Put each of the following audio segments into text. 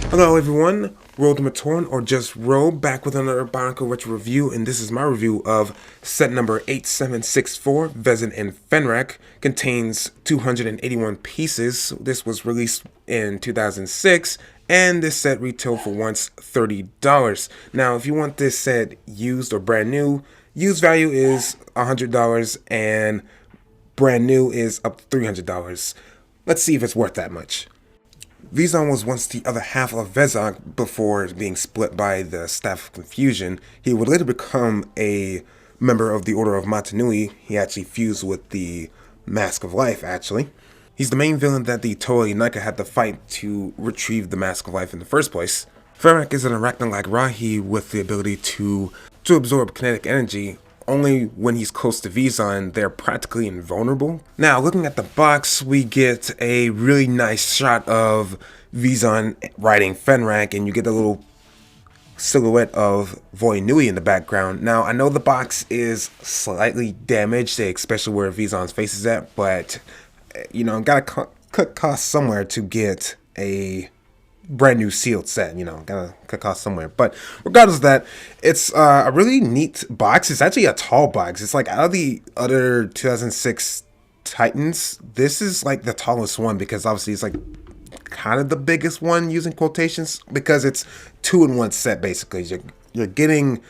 Hello everyone, RobeTheMatoran or just Robe back with another Bionicle retro review, and this is my review of set number 8764, Vezon Fenrakk. Contains 281 pieces. This was released in 2006, and this set retailed for once $30. Now if you want this set used or brand new, used value is $100 and brand new is up to $300. Let's see if it's worth that much. Vezon was once the other half of Vezon before being split by the Staff of Confusion. He would later become a member of the Order of Matanui. He actually fused with the Mask of Life, actually. He's the main villain that the Toei Nika had to fight to retrieve the Mask of Life in the first place. Fenrakk is an arachnid-like Rahi with the ability to absorb kinetic energy. Only when he's close to Vezon, they're practically invulnerable. Now, looking at the box, we get a really nice shot of Vezon riding Fenrakk, and you get a little silhouette of Voinui in the background. Now, I know the box is slightly damaged, especially where Vezon's face is at, but, you know, gotta cut costs somewhere to get a brand new sealed set, you know, gotta cut costs somewhere. But regardless of that, it's a really neat box. It's actually a tall box. It's like out of the other 2006 Titans, this is like the tallest one, because obviously it's like kind of the biggest one using quotations, because it's 2-in-1 set basically. You're getting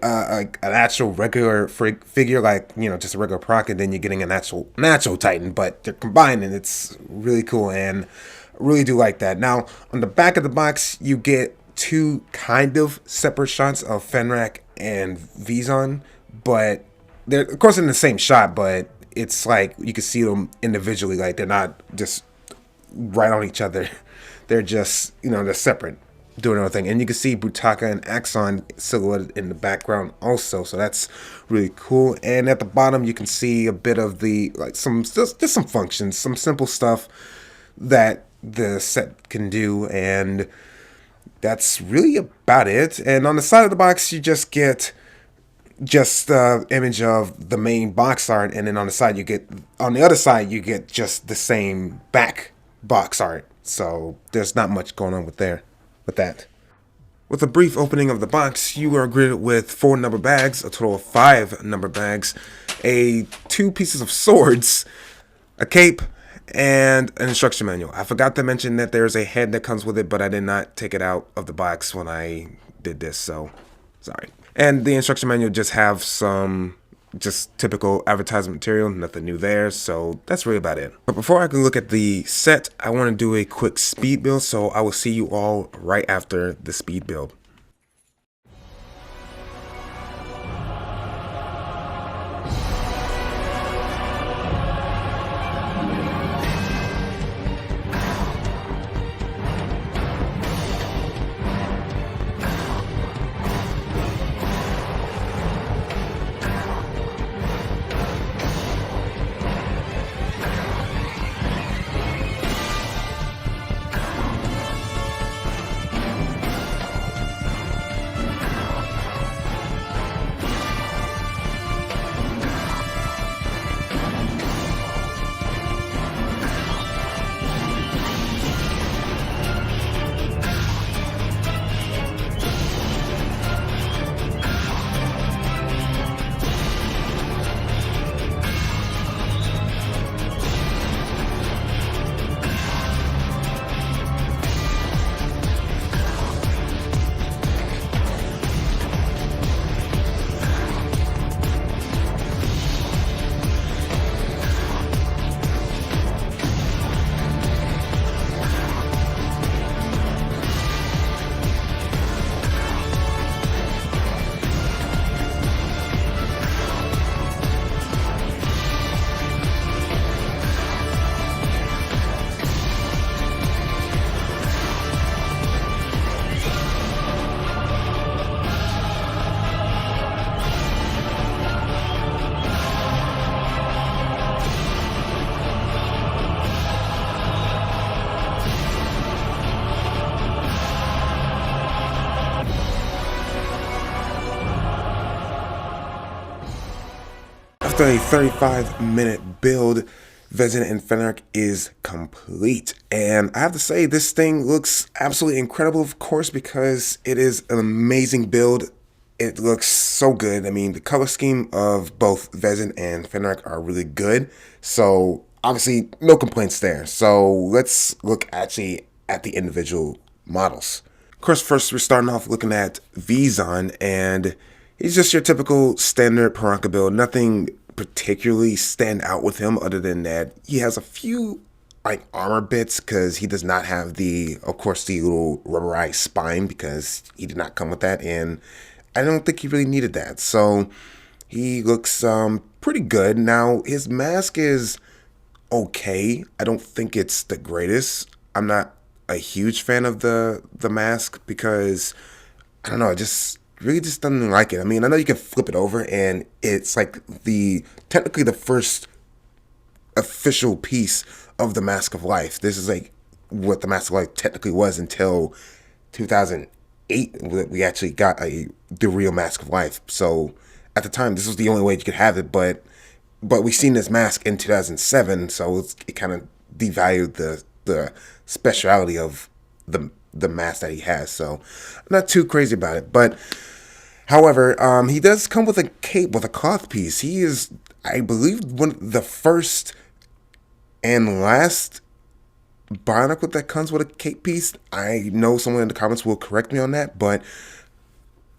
an actual regular figure, like, you know, just a regular Proc, and then you're getting an actual Titan, but they're combined, and it's really cool, and I really do like that. Now, on the back of the box, you get two kind of separate shots of Fenrakk and Vezon, but they're, of course, in the same shot, but it's like you can see them individually, like they're not just right on each other. They're just, you know, they're separate, doing their own thing. And you can see Butaka and Axon silhouetted in the background also, so that's really cool. And at the bottom, you can see a bit of the, like, just some functions, some simple stuff that the set can do, and that's really about it. And on the side of the box, you just get image of the main box art, and then on the side on the other side you get just the same back box art. So there's not much going on with that. With a brief opening of the box, you are greeted with 4 number bags, a total of 5 number bags, 2 pieces of swords, a cape, and an instruction manual. I forgot to mention that there's a head that comes with it, but I did not take it out of the box when I did this, so sorry. And the instruction manual just have some just typical advertisement material, nothing new there, so that's really about it. But before I can look at the set, I want to do a quick speed build, so I will see you all right after the speed build. After a 35-minute build, Vezon and Fenrakk is complete. And I have to say, this thing looks absolutely incredible, of course, because it is an amazing build. It looks so good. I mean, the color scheme of both Vezon and Fenrakk are really good. So, obviously, no complaints there. So, let's look actually at the individual models. Of course, first we're starting off looking at Vezon, and he's just your typical standard Piranha build. Nothing particularly stand out with him other than that he has a few like armor bits because he does not have the, of course, the little rubberized spine because he did not come with that, and I don't think he really needed that. So he looks pretty good. Now his mask is okay. I don't think it's the greatest. I'm not a huge fan of the mask because I don't know. I just really just doesn't like it. I mean, I know you can flip it over and it's like the technically the first official piece of the Mask of Life. This is like what the Mask of Life technically was until 2008. We actually got the real Mask of Life. So at the time, this was the only way you could have it. But we seen this mask in 2007, so it kind of devalued the speciality of the mask that he has. So I'm not too crazy about it. But however, he does come with a cape with a cloth piece. He is, I believe, one of the first and last Bionicle that comes with a cape piece. I know someone in the comments will correct me on that, but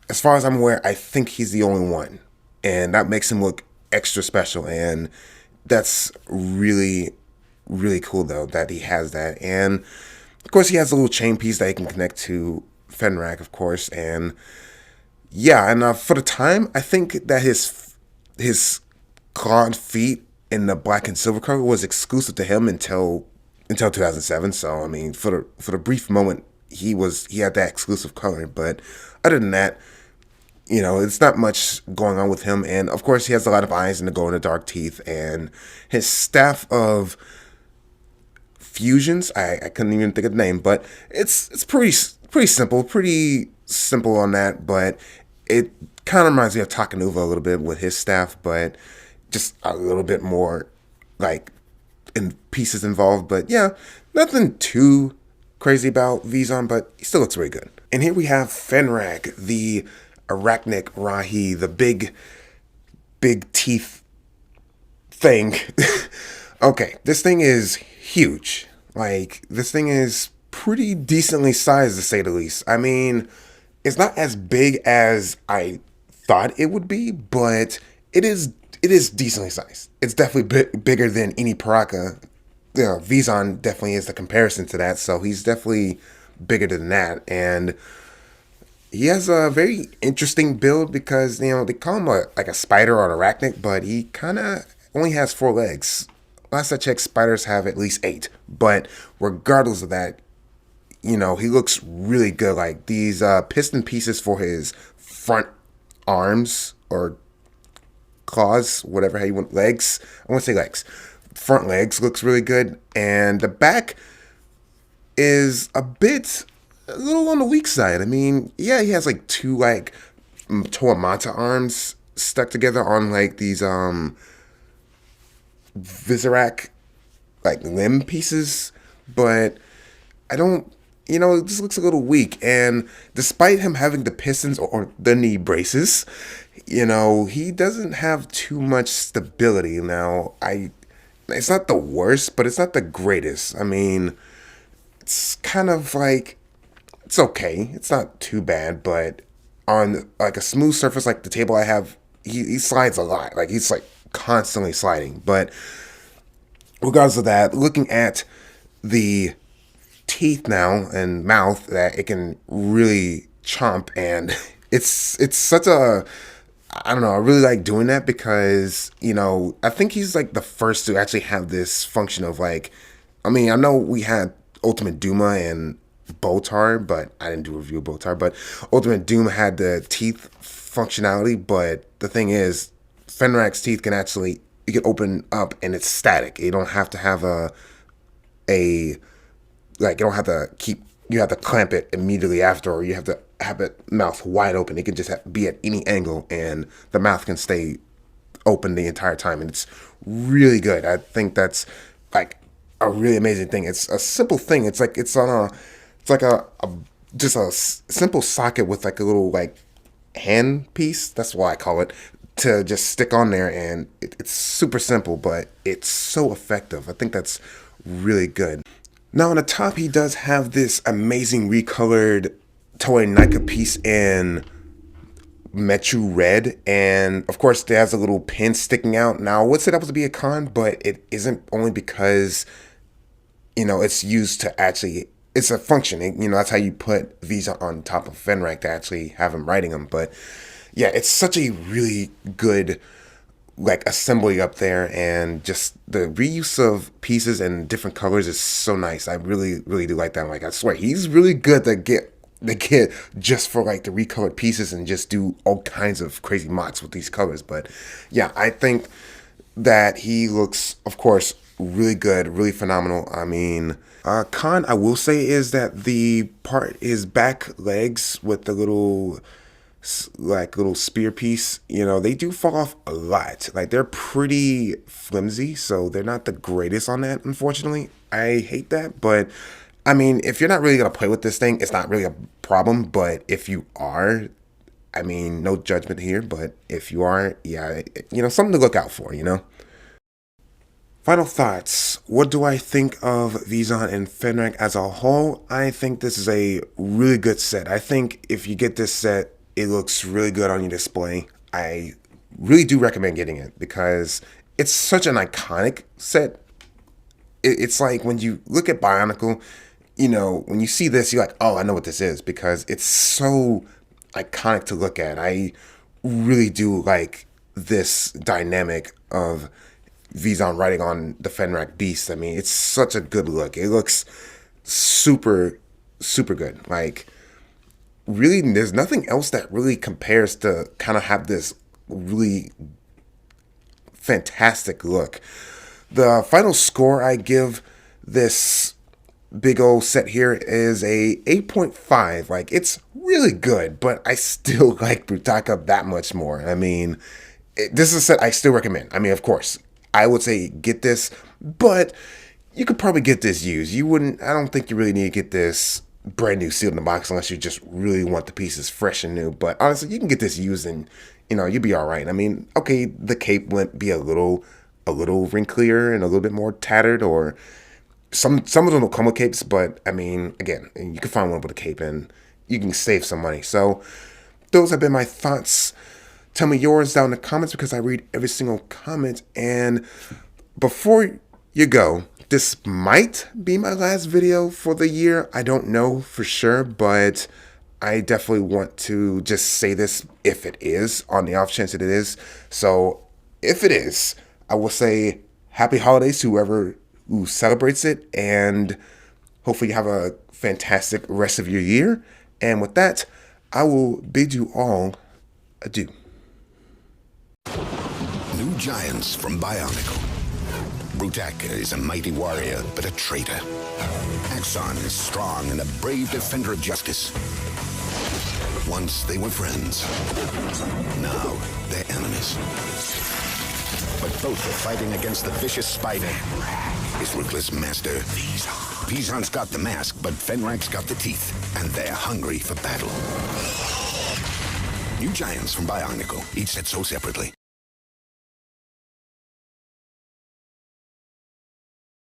as far as I'm aware, I think he's the only one, and that makes him look extra special. And that's really, really cool though that he has that. And of course, he has a little chain piece that he can connect to Fenrakk, of course. And yeah, and for the time, I think that his clawed feet in the black and silver color was exclusive to him until 2007. So I mean, for the brief moment, he had that exclusive color. But other than that, it's not much going on with him. And of course, he has a lot of eyes and the glow in the dark teeth. And his staff of fusions, I couldn't even think of the name, but it's pretty simple on that. But it kind of reminds me of Takanuva a little bit with his staff, but just a little bit more like in pieces involved. But yeah, nothing too crazy about Vezon, but he still looks very good. And here we have Fenrakk, the Arachnic Rahi, the big teeth thing. Okay, this thing is huge. Like, this thing is pretty decently sized, to say the least. I mean, it's not as big as I thought it would be, but it is decently sized. It's definitely bigger than any Piranha. Vezon definitely is the comparison to that, so he's definitely bigger than that. And he has a very interesting build because, they call him like a spider or an arachnid, but he kind of only has 4 legs. Last I checked, spiders have at least 8. But regardless of that, he looks really good. Like these piston pieces for his front arms or claws, whatever how you want, legs. I want to say legs. Front legs looks really good. And the back is a little on the weak side. I mean, yeah, he has like 2 like Toamata arms stuck together on like these Viscerac like limb pieces, but I don't, it just looks a little weak. And despite him having the pistons or the knee braces, he doesn't have too much stability. Now, it's not the worst, but it's not the greatest. I mean, it's kind of like, it's okay. It's not too bad, but on like a smooth surface like the table I have, he slides a lot. Like he's like constantly sliding. But regardless of that, looking at the teeth now and mouth that it can really chomp, and it's such a, I don't know, I really like doing that because, I think he's like the first to actually have this function of like, I mean, I know we had Ultimate Duma and Botar, but I didn't do a review of Botar, but Ultimate Doom had the teeth functionality. But the thing is, Fenrakk's teeth can actually, you can open up and it's static. You don't have to have you don't have to you have to clamp it immediately after, or you have to have it mouth wide open. It can just be at any angle and the mouth can stay open the entire time, and it's really good. I think that's like a really amazing thing. It's a simple thing. It's like it's like a just a simple socket with like a little like hand piece. That's why I call it, to just stick on there, and it's super simple, but it's so effective. I think that's really good. Now on the top, he does have this amazing recolored toy Nika piece in Metru Red, and of course there's a little pin sticking out. Now I would say that was to be a con, but it isn't, only because, you know, it's used to actually, it's a function. You know, that's how you put Vezon on top of Fenrakk to actually have him riding them. But yeah, it's such a really good like assembly up there, and just the reuse of pieces and different colors is so nice. I really do like that. Like, I swear he's really good to get the kid just for like the recolored pieces and just do all kinds of crazy mods with these colors. But yeah, I think that he looks, of course, really good, really phenomenal. I mean, con I will say is that the part, his back legs with the little spear piece, you know, they do fall off a lot. Like, they're pretty flimsy, so they're not the greatest on that, unfortunately. I hate that, but I mean, if you're not really gonna play with this thing, it's not really a problem. But if you are, I mean, no judgment here, but if you are, yeah, you know, something to look out for, you know. Final thoughts. What do I think of Vezon and Fenrakk as a whole? I think this is a really good set. I think if you get this set, it looks really good on your display. I really do recommend getting it because it's such an iconic set. It's like when you look at Bionicle, you know, when you see this, you're like, oh, I know what this is, because it's so iconic to look at. I really do like this dynamic of Vezon riding on the Fenrakk beast. I mean, it's such a good look. It looks super good. Like, really, there's nothing else that really compares to kind of have this really fantastic look. The final score I give this big old set here is a 8.5. Like, it's really good, but I still like Brutaka that much more. I mean, this is a set I still recommend. I mean, of course, I would say get this, but you could probably get this used. You wouldn't, I don't think you really need to get this brand new sealed in the box unless you just really want the pieces fresh and new. But honestly, you can get this used and, you know, you'll be all right. I mean, okay, the cape might be a little wrinklier and a little bit more tattered, or some of them will come with capes, but I mean, again, you can find one with a cape and you can save some money. So those have been my thoughts. Tell me yours down in the comments, because I read every single comment. And before you go, this might be my last video for the year. I don't know for sure, but I definitely want to just say this if it is, on the off chance that it is. So if it is, I will say happy holidays to whoever who celebrates it, and hopefully you have a fantastic rest of your year. And with that, I will bid you all adieu. New giants from Bionicle. Brutaka is a mighty warrior, but a traitor. Axon is strong and a brave defender of justice. Once they were friends. Now they're enemies. But both are fighting against the vicious spider, his ruthless master. Vezon's got the mask, but Fenrakk's got the teeth, and they're hungry for battle. New giants from Bionicle, each set sold separately.